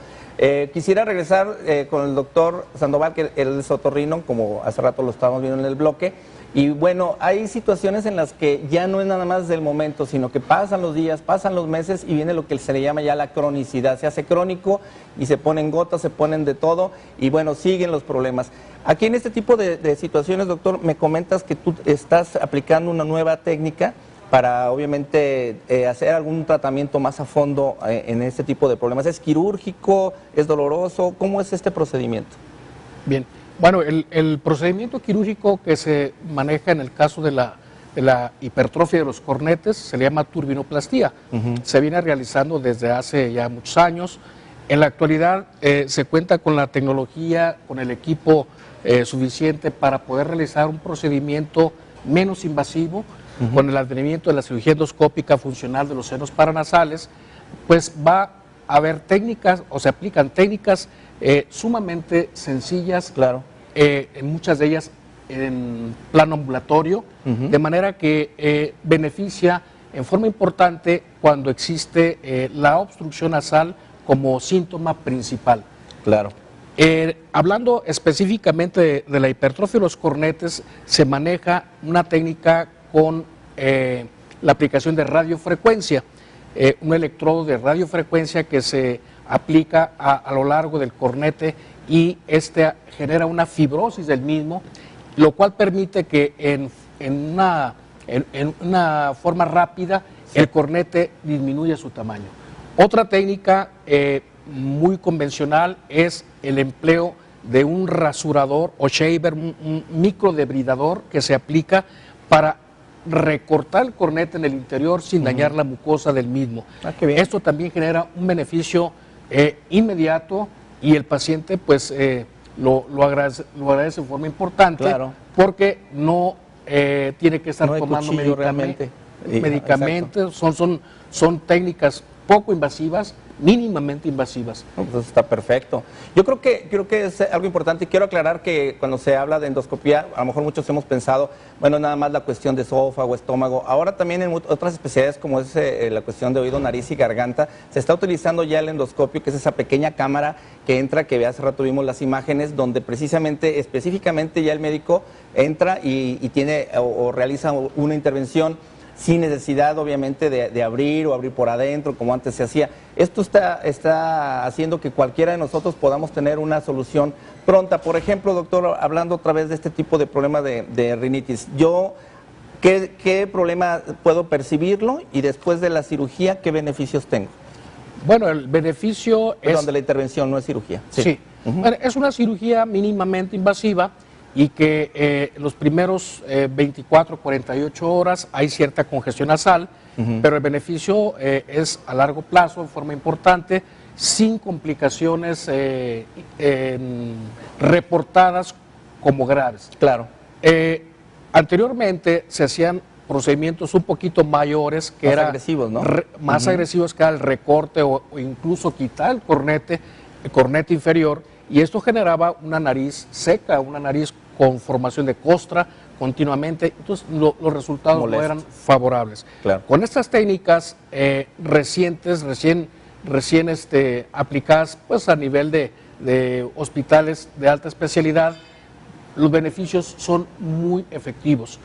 Quisiera regresar con el doctor Sandoval, que él es otorrino, como hace rato lo estábamos viendo en el bloque. Y bueno, hay situaciones en las que ya no es nada más del momento, sino que pasan los días, pasan los meses y viene lo que se le llama ya la cronicidad. Se hace crónico y se ponen gotas, se ponen de todo y bueno, siguen los problemas. Aquí en este tipo de situaciones, doctor, me comentas que tú estás aplicando una nueva técnica para obviamente hacer algún tratamiento más a fondo en este tipo de problemas. ¿Es quirúrgico? ¿Es doloroso? ¿Cómo es este procedimiento? Bien. Bueno, el procedimiento quirúrgico que se maneja en el caso de la hipertrofia de los cornetes se le llama turbinoplastía. Se viene realizando desde hace ya muchos años. En la actualidad se cuenta con la tecnología, con el equipo suficiente para poder realizar un procedimiento menos invasivo, con el advenimiento de la cirugía endoscópica funcional de los senos paranasales, pues va a haber técnicas, o se aplican técnicas sumamente sencillas, claro, en muchas de ellas en plano ambulatorio, de manera que beneficia en forma importante cuando existe la obstrucción nasal como síntoma principal. Claro. Hablando específicamente de la hipertrofia de los cornetes, se maneja una técnica con la aplicación de radiofrecuencia, un electrodo de radiofrecuencia que se aplica a lo largo del cornete y este genera una fibrosis del mismo, lo cual permite que en una forma rápida el cornete disminuya su tamaño. Otra técnica muy convencional es el empleo de un rasurador o shaver, un microdebridador que se aplica para recortar el cornete en el interior sin dañar la mucosa del mismo. Qué bien. Esto también genera un beneficio inmediato y el paciente pues lo agradece de forma importante, claro, porque no tiene que estar no tomando medicamentos. Son técnicas poco invasivas, mínimamente invasivas. No, pues está perfecto. Yo creo que es algo importante y quiero aclarar que cuando se habla de endoscopía, a lo mejor muchos hemos pensado, bueno, nada más la cuestión de esófago, estómago. Ahora también en otras especialidades como es la cuestión de oído, nariz y garganta, se está utilizando ya el endoscopio, que es esa pequeña cámara que entra, que hace rato vimos las imágenes, donde precisamente, específicamente ya el médico entra y tiene o realiza una intervención sin necesidad, obviamente, de abrir o abrir por adentro, como antes se hacía. Esto está haciendo que cualquiera de nosotros podamos tener una solución pronta. Por ejemplo, doctor, hablando otra vez de este tipo de problema de rinitis, ¿qué problema puedo percibirlo? Y después de la cirugía, ¿qué beneficios tengo? Bueno, el beneficio es... Donde la intervención no es cirugía. Sí. Bueno, es una cirugía mínimamente invasiva y que los primeros 24, 48 horas hay cierta congestión nasal, pero el beneficio es a largo plazo, en forma importante, sin complicaciones reportadas como graves. Claro. Anteriormente se hacían procedimientos un poquito mayores, que más eran agresivos, ¿no? Más agresivos, que era el recorte o incluso quitar el cornete inferior, y esto generaba una nariz seca, una nariz con formación de costra continuamente, entonces los resultados no eran favorables. Claro. Con estas técnicas recién aplicadas pues, a nivel de hospitales de alta especialidad, los beneficios son muy efectivos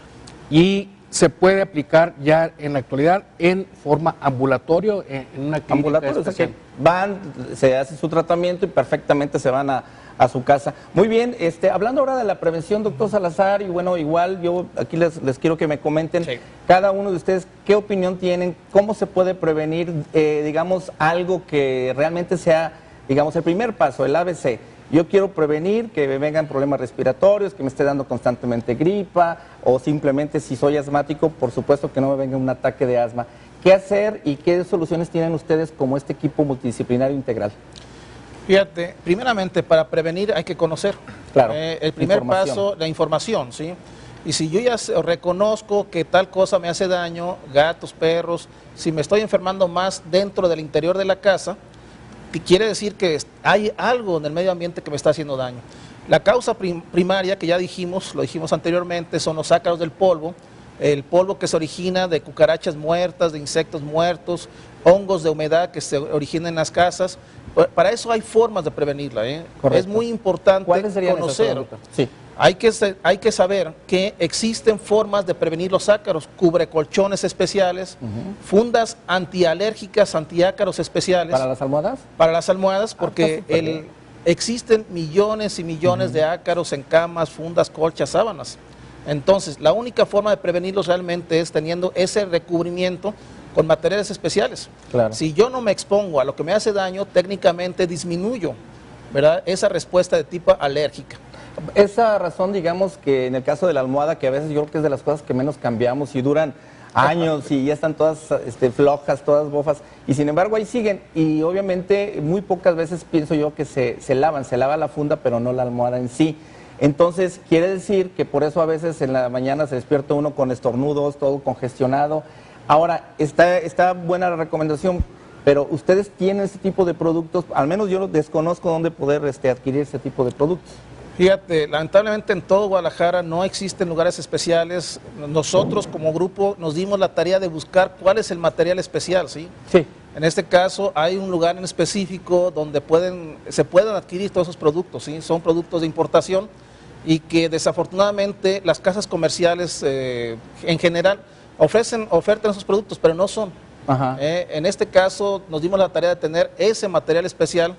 y se puede aplicar ya en la actualidad en forma ambulatorio, en una clínica ambulatorio, especial. O sea que van, se hace su tratamiento y perfectamente se van a su casa. Muy bien, hablando ahora de la prevención, doctor Salazar, y bueno, igual yo aquí les quiero que me comenten, cada uno de ustedes, qué opinión tienen, cómo se puede prevenir, digamos, algo que realmente sea, digamos, el primer paso, el ABC. Yo quiero prevenir que me vengan problemas respiratorios, que me esté dando constantemente gripa, o simplemente si soy asmático, por supuesto que no me venga un ataque de asma. ¿Qué hacer y qué soluciones tienen ustedes como este equipo multidisciplinario integral? Fíjate, primeramente para prevenir hay que conocer. Claro. El primer paso, la información, ¿sí? Y si yo ya reconozco que tal cosa me hace daño, gatos, perros, si me estoy enfermando más dentro del interior de la casa, que quiere decir que hay algo en el medio ambiente que me está haciendo daño. La causa primaria, que ya dijimos, lo dijimos anteriormente, son los ácaros del polvo, el polvo que se origina de cucarachas muertas, de insectos muertos, hongos de humedad que se originan en las casas. Para eso hay formas de prevenirla. Es muy importante conocer. Sí. Hay que saber que existen formas de prevenir los ácaros, cubrecolchones especiales, fundas antialérgicas, antiácaros especiales. ¿Para las almohadas? Para las almohadas, porque existen millones y millones de ácaros en camas, fundas, colchas, sábanas. Entonces, la única forma de prevenirlos realmente es teniendo ese recubrimiento con materiales especiales. Claro. Si yo no me expongo a lo que me hace daño, técnicamente disminuyo, ¿verdad?, esa respuesta de tipo alérgica. Esa razón, digamos que en el caso de la almohada, que a veces yo creo que es de las cosas que menos cambiamos y duran años y ya están todas flojas, todas bofas, y sin embargo ahí siguen, y obviamente muy pocas veces pienso yo que se lava la funda, pero no la almohada en sí. Entonces quiere decir que por eso a veces en la mañana se despierta uno con estornudos, todo congestionado. Ahora, está buena la recomendación, pero ustedes tienen ese tipo de productos, al menos yo desconozco dónde poder adquirir ese tipo de productos. Fíjate, lamentablemente en todo Guadalajara no existen lugares especiales. Nosotros como grupo nos dimos la tarea de buscar cuál es el material especial, ¿sí? Sí. En este caso hay un lugar en específico donde se pueden adquirir todos esos productos, ¿sí? Son productos de importación y que desafortunadamente las casas comerciales en general ofertan esos productos, pero no son. Ajá. En este caso nos dimos la tarea de tener ese material especial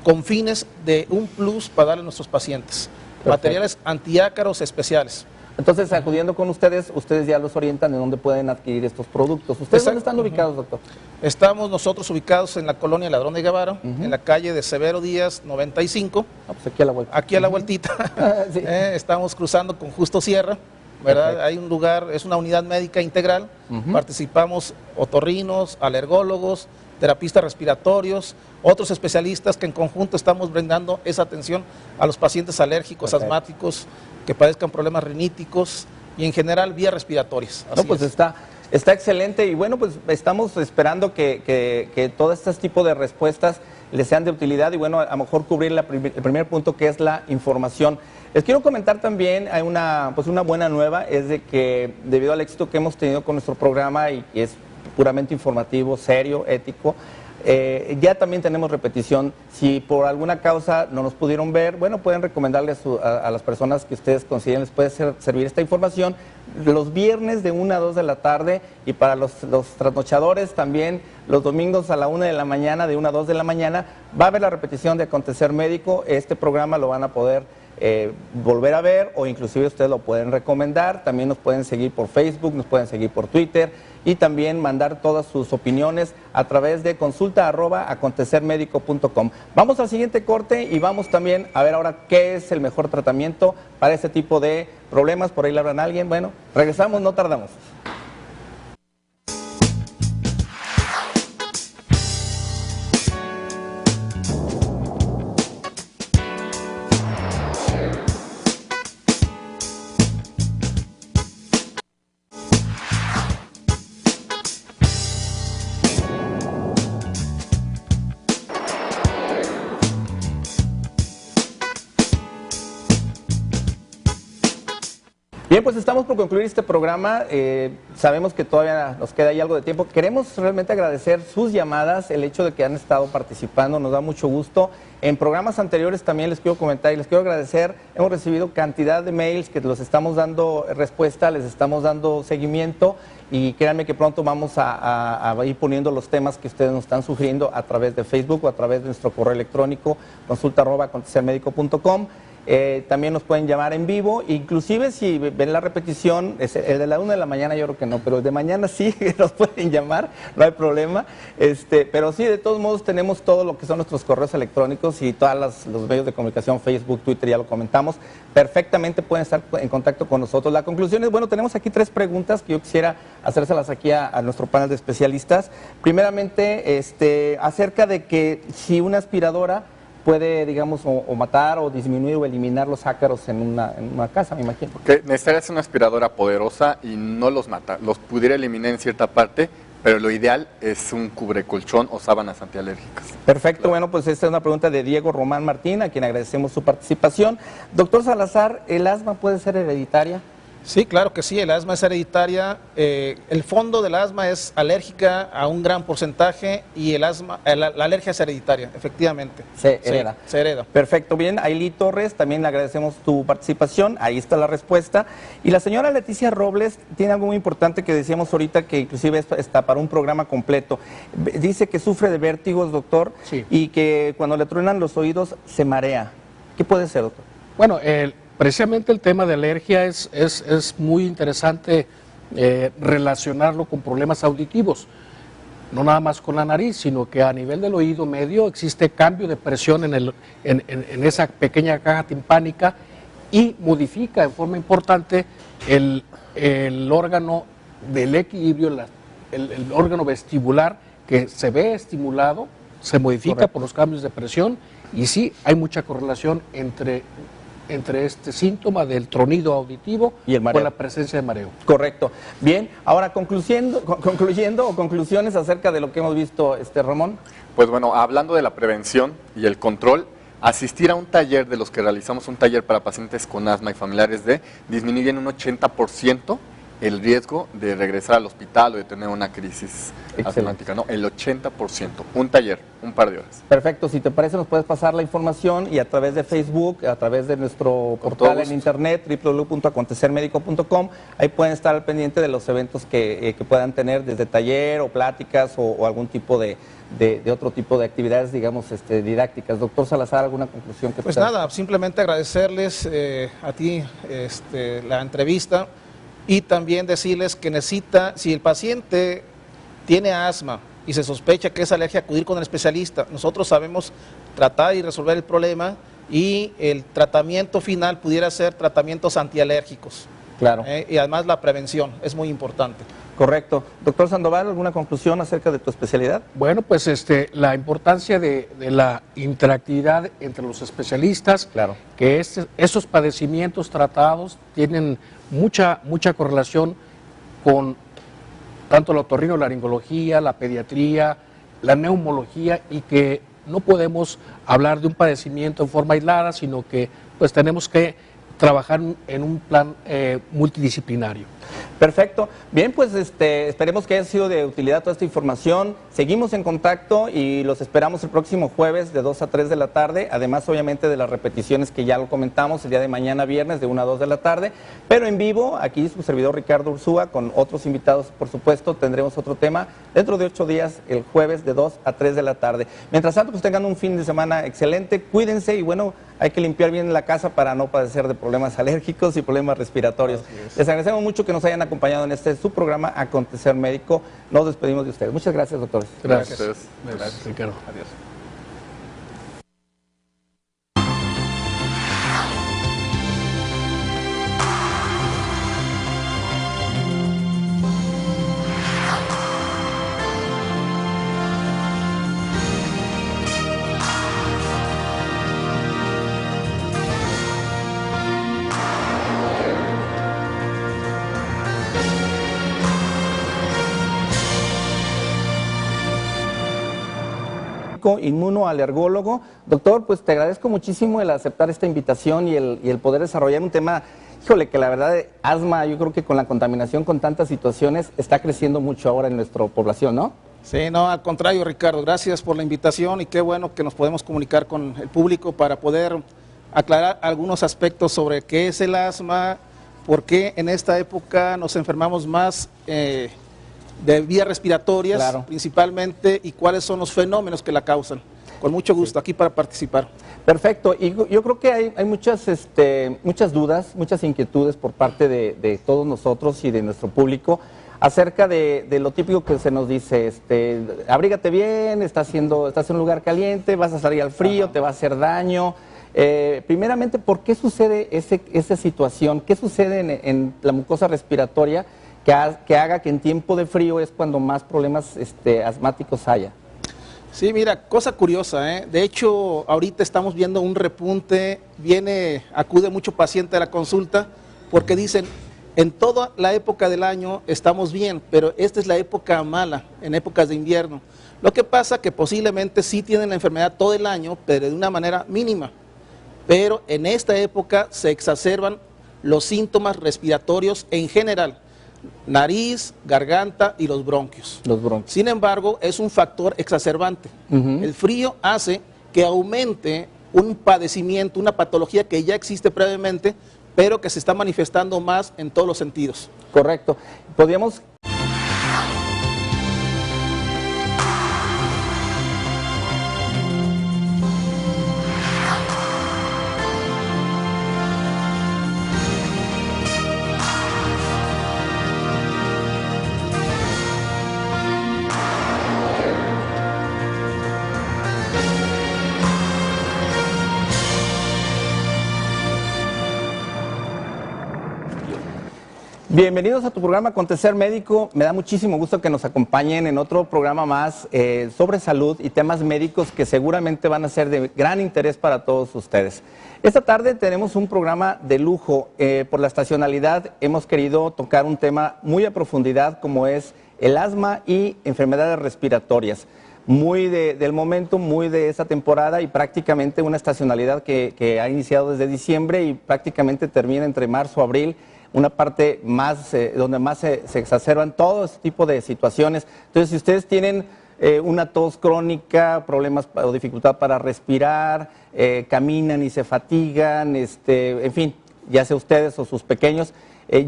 con fines de un plus para darle a nuestros pacientes. Perfecto. Materiales antiácaros especiales. Entonces, acudiendo con ustedes ya los orientan en dónde pueden adquirir estos productos. ¿Ustedes dónde están ubicados, doctor? Estamos nosotros ubicados en la colonia Ladrón de Guevara, en la calle de Severo Díaz 95. Pues aquí a la vuelta. Aquí a la vueltita. Sí. Estamos cruzando con Justo Sierra, ¿verdad? Perfecto. Hay un lugar, es una unidad médica integral. Participamos otorrinos, alergólogos, terapistas respiratorios, otros especialistas que en conjunto estamos brindando esa atención a los pacientes alérgicos, asmáticos, que padezcan problemas riníticos y en general vías respiratorias. No, pues está excelente y bueno, pues estamos esperando que todo este tipo de respuestas les sean de utilidad y bueno, a lo mejor cubrir el primer punto, que es la información. Les quiero comentar también, hay una buena nueva, es de que debido al éxito que hemos tenido con nuestro programa y que es puramente informativo, serio, ético, ya también tenemos repetición. Si por alguna causa no nos pudieron ver, bueno, pueden recomendarle a las personas que ustedes consideren les puede servir esta información los viernes de 1 a 2 de la tarde y para los trasnochadores también los domingos a la 1 de la mañana, de 1 a 2 de la mañana, va a haber la repetición de Acontecer Médico. Este programa lo van a poder volver a ver o inclusive ustedes lo pueden recomendar. También nos pueden seguir por Facebook, nos pueden seguir por Twitter y también mandar todas sus opiniones a través de consulta@acontecermedico.com. Vamos al siguiente corte y vamos también a ver ahora qué es el mejor tratamiento para ese tipo de problemas. Por ahí le hablan a alguien. Bueno, regresamos, no tardamos. Bien, pues estamos por concluir este programa. Sabemos que todavía nos queda ahí algo de tiempo. Queremos realmente agradecer sus llamadas, el hecho de que han estado participando, nos da mucho gusto. En programas anteriores también les quiero comentar y les quiero agradecer. Hemos recibido cantidad de mails que los estamos dando respuesta, les estamos dando seguimiento y créanme que pronto vamos a ir poniendo los temas que ustedes nos están sugiriendo a través de Facebook o a través de nuestro correo electrónico consulta@acontecermedico.com. También nos pueden llamar en vivo, inclusive si ven la repetición, el de la 1 de la mañana yo creo que no, pero el de mañana sí nos pueden llamar, no hay problema, pero sí, de todos modos tenemos todo lo que son nuestros correos electrónicos y todos los medios de comunicación, Facebook, Twitter, ya lo comentamos, perfectamente pueden estar en contacto con nosotros. La conclusión es, bueno, tenemos aquí 3 preguntas que yo quisiera hacérselas aquí a nuestro panel de especialistas. Primeramente, acerca de que si una aspiradora puede, digamos, o matar o disminuir o eliminar los ácaros en una casa, me imagino. Porque necesitarías una aspiradora poderosa y no los mata, los pudiera eliminar en cierta parte, pero lo ideal es un cubrecolchón o sábanas antialérgicas. Perfecto, Claro. bueno, pues esta es una pregunta de Diego Román Martín, a quien agradecemos su participación. Doctor Salazar, ¿el asma puede ser hereditaria? Sí, claro que sí, el asma es hereditaria. El fondo del asma es alérgica a un gran porcentaje y la alergia es hereditaria, efectivamente. Se Sí, hereda. se hereda. Perfecto, bien. Ailí Torres, también le agradecemos tu participación. Ahí está la respuesta. Y la señora Leticia Robles tiene algo muy importante que decíamos ahorita, que inclusive está para un programa completo. Dice que sufre de vértigos, doctor, Sí. y que cuando le truenan los oídos se marea. ¿Qué puede ser, doctor? Bueno, precisamente el tema de alergia es muy interesante relacionarlo con problemas auditivos, no nada más con la nariz, sino que a nivel del oído medio existe cambio de presión en esa pequeña caja timpánica y modifica en forma importante el órgano del equilibrio, el órgano vestibular que se ve estimulado, se modifica Correcto. por los cambios de presión y sí hay mucha correlación entre este síntoma del tronido auditivo Y el mareo. con la presencia de mareo. Correcto. Bien, ahora concluyendo o conclusiones acerca de lo que hemos visto, Ramón. Pues bueno, hablando de la prevención y el control, asistir a un taller de los que realizamos, un taller para pacientes con asma y familiares disminuye en un 80% el riesgo de regresar al hospital o de tener una crisis Excelente. asmática, ¿no? El 80%, un taller, un par de horas. Perfecto, si te parece nos puedes pasar la información y a través de Facebook, a través de nuestro Con portal todo en gusto. internet, www.acontecermedico.com, ahí pueden estar al pendiente de los eventos que puedan tener, desde taller o pláticas o algún tipo de otro tipo de actividades, digamos, didácticas. Doctor Salazar, ¿alguna conclusión que Pues puedas- nada, simplemente agradecerles a ti la entrevista y también decirles que si el paciente tiene asma y se sospecha que es alergia, acudir con el especialista. Nosotros sabemos tratar y resolver el problema y el tratamiento final pudiera ser tratamientos antialérgicos. Claro, Y además la prevención es muy importante. correcto. Doctor Sandoval, ¿alguna conclusión acerca de tu especialidad? Bueno, pues la importancia de la interactividad entre los especialistas, Claro. que esos padecimientos tratados tienen mucha correlación con tanto la otorrinolaringología, la pediatría, la neumología, y que no podemos hablar de un padecimiento en forma aislada, sino que pues tenemos que trabajar en un plan multidisciplinario. Perfecto. Bien, pues esperemos que haya sido de utilidad toda esta información. Seguimos en contacto y los esperamos el próximo jueves de 2 a 3 de la tarde, además obviamente de las repeticiones que ya lo comentamos el día de mañana viernes de 1 a 2 de la tarde, pero en vivo, aquí su servidor Ricardo Ursúa con otros invitados, por supuesto, tendremos otro tema dentro de 8 días, el jueves de 2 a 3 de la tarde. Mientras tanto, pues tengan un fin de semana excelente, cuídense y bueno, hay que limpiar bien la casa para no padecer de problemas alérgicos y problemas respiratorios. Les agradecemos mucho que nos hayan acompañado en su programa Acontecer Médico. Nos despedimos de ustedes. Muchas gracias, doctores. Gracias. Gracias. Ricardo. Adiós. Inmunoalergólogo. Doctor, pues te agradezco muchísimo el aceptar esta invitación y el poder desarrollar un tema, híjole, que la verdad, asma, yo creo que con la contaminación, con tantas situaciones, está creciendo mucho ahora en nuestra población, ¿no? Sí, no, al contrario, Ricardo, gracias por la invitación y qué bueno que nos podemos comunicar con el público para poder aclarar algunos aspectos sobre qué es el asma, por qué en esta época nos enfermamos más de vías respiratorias, Claro. principalmente, y cuáles son los fenómenos que la causan. Con mucho gusto, aquí para participar. Perfecto, y yo creo que hay muchas dudas, muchas inquietudes por parte de todos nosotros y de nuestro público acerca de lo típico que se nos dice, abrígate bien, estás en un lugar caliente, vas a salir al frío, te va a hacer daño. Primeramente, ¿por qué sucede esa situación? ¿Qué sucede en la mucosa respiratoria que haga que en tiempo de frío es cuando más problemas asmáticos haya? Sí, mira, cosa curiosa, ¿eh? De hecho, ahorita estamos viendo un repunte, acude mucho paciente a la consulta porque dicen, en toda la época del año estamos bien, pero esta es la época mala, en épocas de invierno. Lo que pasa que posiblemente sí tienen la enfermedad todo el año, pero de una manera mínima. Pero en esta época se exacerban los síntomas respiratorios en general. Nariz, garganta y los bronquios. Sin embargo, es un factor exacerbante. El frío hace que aumente un padecimiento, una patología que ya existe previamente, pero que se está manifestando más en todos los sentidos. Correcto. Podríamos... Bienvenidos a tu programa Acontecer Médico. Me da muchísimo gusto que nos acompañen en otro programa más sobre salud y temas médicos que seguramente van a ser de gran interés para todos ustedes. Esta tarde tenemos un programa de lujo. Por la estacionalidad hemos querido tocar un tema muy a profundidad como es el asma y enfermedades respiratorias. Muy del momento, muy de esta temporada y prácticamente una estacionalidad que ha iniciado desde diciembre y prácticamente termina entre marzo y abril. Una parte más donde más se exacerban todo este tipo de situaciones. Entonces, si ustedes tienen una tos crónica, problemas o dificultad para respirar, caminan y se fatigan, en fin, ya sea ustedes o sus pequeños,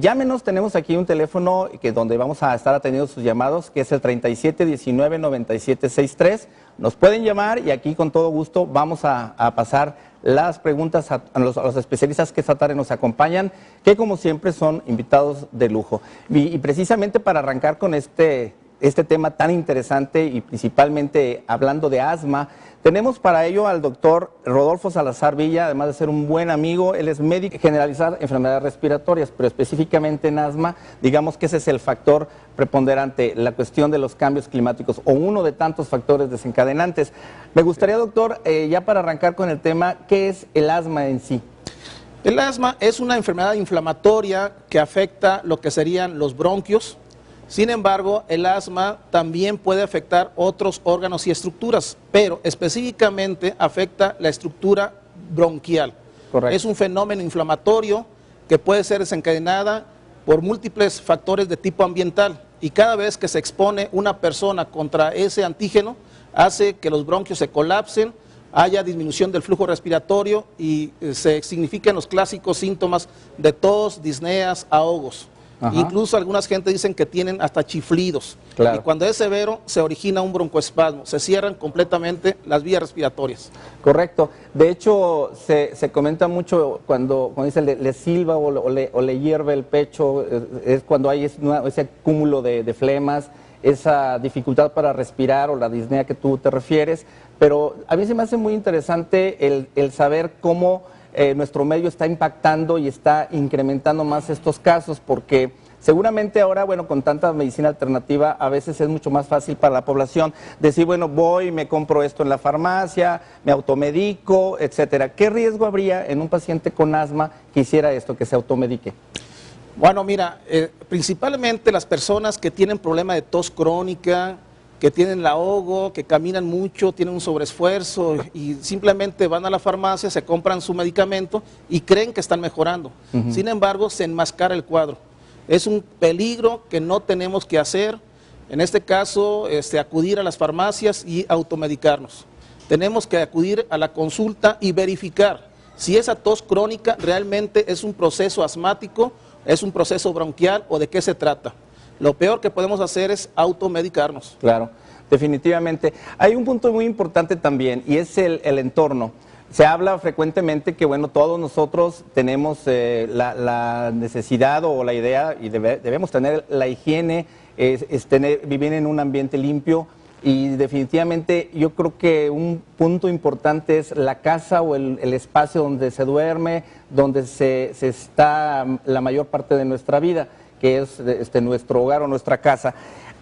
llámenos. Tenemos aquí un teléfono donde vamos a estar atendiendo sus llamados, que es el 3719-9763. Nos pueden llamar y aquí con todo gusto vamos a pasar las preguntas a los especialistas que esta tarde nos acompañan, que como siempre son invitados de lujo. Y precisamente para arrancar con este tema tan interesante y principalmente hablando de asma, tenemos para ello al doctor Rodolfo Salazar Villa, además de ser un buen amigo. Él es médico generalizado en enfermedades respiratorias, pero específicamente en asma, digamos que ese es el factor preponderante, la cuestión de los cambios climáticos o uno de tantos factores desencadenantes. Me gustaría, doctor, ya para arrancar con el tema, ¿qué es el asma en sí? El asma es una enfermedad inflamatoria que afecta lo que serían los bronquios. Sin embargo, el asma también puede afectar otros órganos y estructuras, pero específicamente afecta la estructura bronquial. Correcto. Es un fenómeno inflamatorio que puede ser desencadenada por múltiples factores de tipo ambiental y cada vez que se expone una persona contra ese antígeno hace que los bronquios se colapsen, haya disminución del flujo respiratorio y se significan los clásicos síntomas de tos, disneas, ahogos. Ajá. Incluso algunas gente dicen que tienen hasta chiflidos. Claro. Y cuando es severo se origina un broncoespasmo, se cierran completamente las vías respiratorias. Correcto. De hecho, se comenta mucho cuando dice le silba o le hierve el pecho, es cuando hay ese cúmulo de flemas, esa dificultad para respirar o la disnea que tú te refieres. Pero a mí se me hace muy interesante el saber cómo nuestro medio está impactando y está incrementando más estos casos, porque seguramente ahora, bueno, con tanta medicina alternativa, a veces es mucho más fácil para la población decir, bueno, voy, me compro esto en la farmacia, me automedico, etcétera. ¿Qué riesgo habría en un paciente con asma que hiciera esto, que se automedique? Bueno, mira, principalmente las personas que tienen problema de tos crónica, que tienen el ahogo, que caminan mucho, tienen un sobreesfuerzo y simplemente van a la farmacia, se compran su medicamento y creen que están mejorando. Sin embargo, se enmascara el cuadro. Es un peligro que no tenemos que hacer. En este caso, acudir a las farmacias y automedicarnos. Tenemos que acudir a la consulta y verificar si esa tos crónica realmente es un proceso asmático, es un proceso bronquial o de qué se trata. Lo peor que podemos hacer es automedicarnos. Claro, definitivamente. Hay un punto muy importante también y es el entorno. Se habla frecuentemente que, bueno, todos nosotros tenemos la necesidad o la idea y debemos tener la higiene, vivir en un ambiente limpio y definitivamente yo creo que un punto importante es la casa o el espacio donde se duerme, donde se está la mayor parte de nuestra vida, que es nuestro hogar o nuestra casa.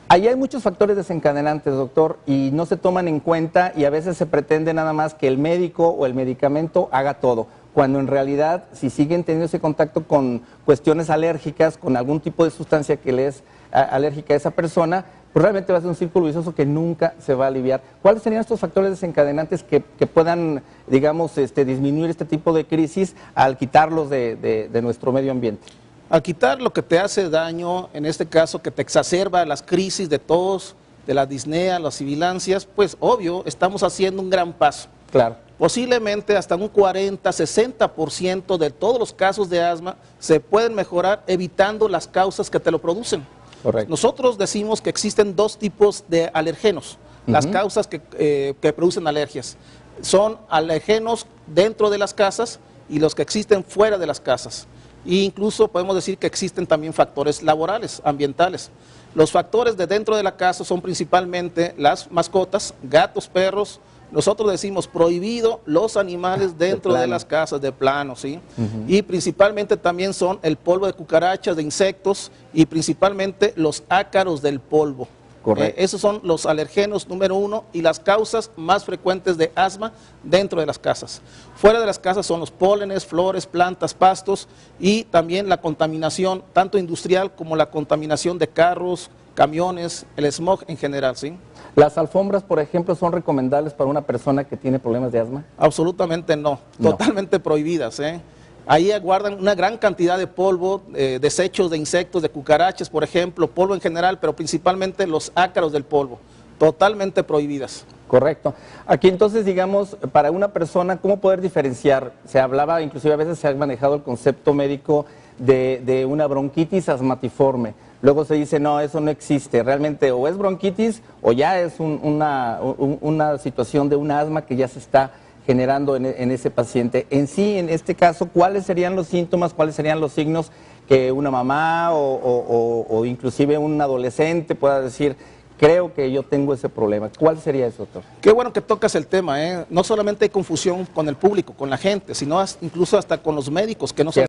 Ahí hay muchos factores desencadenantes, doctor, y no se toman en cuenta y a veces se pretende nada más que el médico o el medicamento haga todo, cuando en realidad si siguen teniendo ese contacto con cuestiones alérgicas, con algún tipo de sustancia que le es alérgica a esa persona, pues realmente va a ser un círculo vicioso que nunca se va a aliviar. ¿Cuáles serían estos factores desencadenantes que puedan, digamos, disminuir este tipo de crisis al quitarlos de nuestro medio ambiente? Al quitar lo que te hace daño, en este caso que te exacerba las crisis de tos, de la disnea, las sibilancias, pues obvio, estamos haciendo un gran paso. Claro. Posiblemente hasta un 40-60% de todos los casos de asma se pueden mejorar evitando las causas que te lo producen. Correcto. Nosotros decimos que existen dos tipos de alergenos, las causas que producen alergias. Son alergenos dentro de las casas y los que existen fuera de las casas. E incluso podemos decir que existen también factores laborales, ambientales. Los factores de dentro de la casa son principalmente las mascotas, gatos, perros. Nosotros decimos prohibido los animales dentro de las casas de plano, ¿sí? Y principalmente también son el polvo de cucarachas, de insectos y principalmente los ácaros del polvo. Correcto. Esos son los alergenos número 1 y las causas más frecuentes de asma dentro de las casas. Fuera de las casas son los pólenes, flores, plantas, pastos y también la contaminación, tanto industrial como la contaminación de carros, camiones, el smog en general, ¿sí? ¿Las alfombras, por ejemplo, son recomendables para una persona que tiene problemas de asma? Absolutamente no, totalmente prohibidas, ¿eh? Ahí guardan una gran cantidad de polvo, desechos de insectos, de cucarachas, por ejemplo, polvo en general, pero principalmente los ácaros del polvo, totalmente prohibidas. Correcto. Aquí entonces, digamos, para una persona, ¿cómo poder diferenciar? Se hablaba, inclusive a veces se ha manejado el concepto médico de una bronquitis asmatiforme. Luego se dice, no, eso no existe. Realmente o es bronquitis o ya es una situación de un asma que ya se está generando en ese paciente. En sí, en este caso, ¿cuáles serían los síntomas, cuáles serían los signos que una mamá o inclusive un adolescente pueda decir, creo que yo tengo ese problema? ¿Cuál sería eso, doctor? Qué bueno que tocas el tema, ¿eh? No solamente hay confusión con el público, con la gente, sino incluso hasta con los médicos que no son